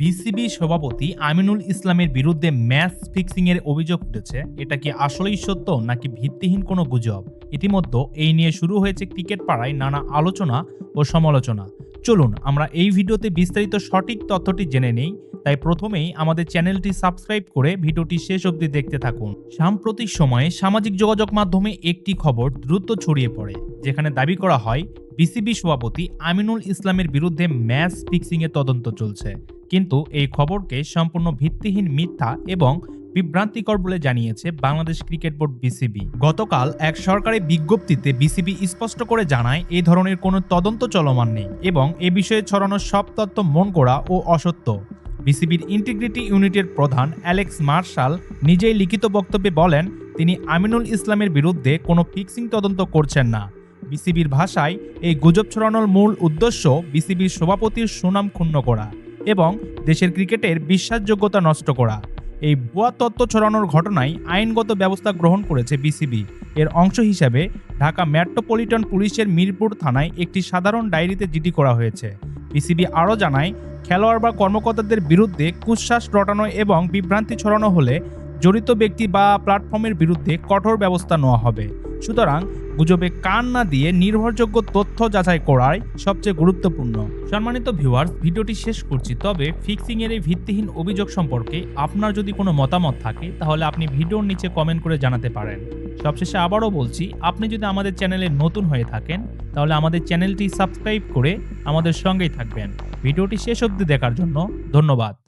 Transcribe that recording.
BCB সভাপতি আমিনুল ইসলামের বিরুদ্ধে ম্যাচ ফিক্সিং এর অভিযোগ উঠেছে। এটা কি আসলেই সত্য নাকি ভিত্তিহীন কোনো গুজব? ইতিমধ্যে এই নিয়ে শুরু হয়েছে ক্রিকেট পাড়ায় নানা আলোচনা ও সমালোচনা। চলুন আমরা এই ভিডিওতে বিস্তারিত সঠিক তথ্যটি জেনে নেই। তাই প্রথমেই আমাদের চ্যানেলটি সাবস্ক্রাইব করে ভিডিওটি শেষ অবধি দেখতে থাকুন। সাম্প্রতিক সময়ে সামাজিক যোগাযোগ মাধ্যমে একটি খবর দ্রুত ছড়িয়ে পড়ে, যেখানে দাবি করা হয় বিসিবি সভাপতি আমিনুল ইসলামের বিরুদ্ধে ম্যাচ ফিক্সিং এর তদন্ত চলছে। কিন্তু এই খবরকে সম্পূর্ণ ভিত্তিহীন, মিথ্যা এবং বিভ্রান্তিকর বলে জানিয়েছে বাংলাদেশ ক্রিকেট বোর্ড বিসিবি। গতকাল এক সরকারি বিজ্ঞপ্তিতে বিসিবি স্পষ্ট করে জানায় এই ধরনের কোনো তদন্ত চলমান নেই এবং এ বিষয়ে ছড়ানো সব তথ্য মন গড়া ও অসত্য। বিসিবির ইন্টিগ্রিটি ইউনিটের প্রধান অ্যালেক্স মার্শাল নিজেই লিখিত বক্তব্যে বলেন, তিনি আমিনুল ইসলামের বিরুদ্ধে কোনো ফিক্সিং তদন্ত করছেন না। বিসিবির ভাষায় এই গুজব ছড়ানোর মূল উদ্দেশ্য বিসিবির সভাপতির সুনাম ক্ষুণ্ণ করা এবং দেশের ক্রিকেটের বিশ্বাসযোগ্যতা নষ্ট করা। এই ভুয়া তথ্য ছড়ানোর ঘটনায় আইনগত ব্যবস্থা গ্রহণ করেছে বিসিবি। এর অংশ হিসেবে ঢাকা মেট্রোপলিটন পুলিশের মিরপুর থানায় একটি সাধারণ ডায়েরিতে জিডি করা হয়েছে। বিসিবি আরও জানায়, খেলোয়াড় বা কর্মকর্তাদের বিরুদ্ধে কুৎসাস রটানো এবং বিভ্রান্তি ছড়ানো হলে জড়িত ব্যক্তি বা প্ল্যাটফর্মের বিরুদ্ধে কঠোর ব্যবস্থা নেওয়া হবে। সুতরাং গুজবে কান না দিয়ে নির্ভরযোগ্য তথ্য যাচাই করাই সবচেয়ে গুরুত্বপূর্ণ। সম্মানিত ভিউয়ার্স, ভিডিওটি শেষ করছি। তবে ফিক্সিং এর এই ভিত্তিহীন অভিযোগ সম্পর্কে আপনার যদি কোনো মতামত থাকে তাহলে আপনি ভিডিওর নিচে কমেন্ট করে জানাতে পারেন। সবশেষে আবারও বলছি, আপনি যদি আমাদের চ্যানেলে নতুন হয়ে থাকেন তাহলে আমাদের চ্যানেলটি সাবস্ক্রাইব করে আমাদের সঙ্গেই থাকবেন। ভিডিওটি শেষ অবধি দেখার জন্য ধন্যবাদ।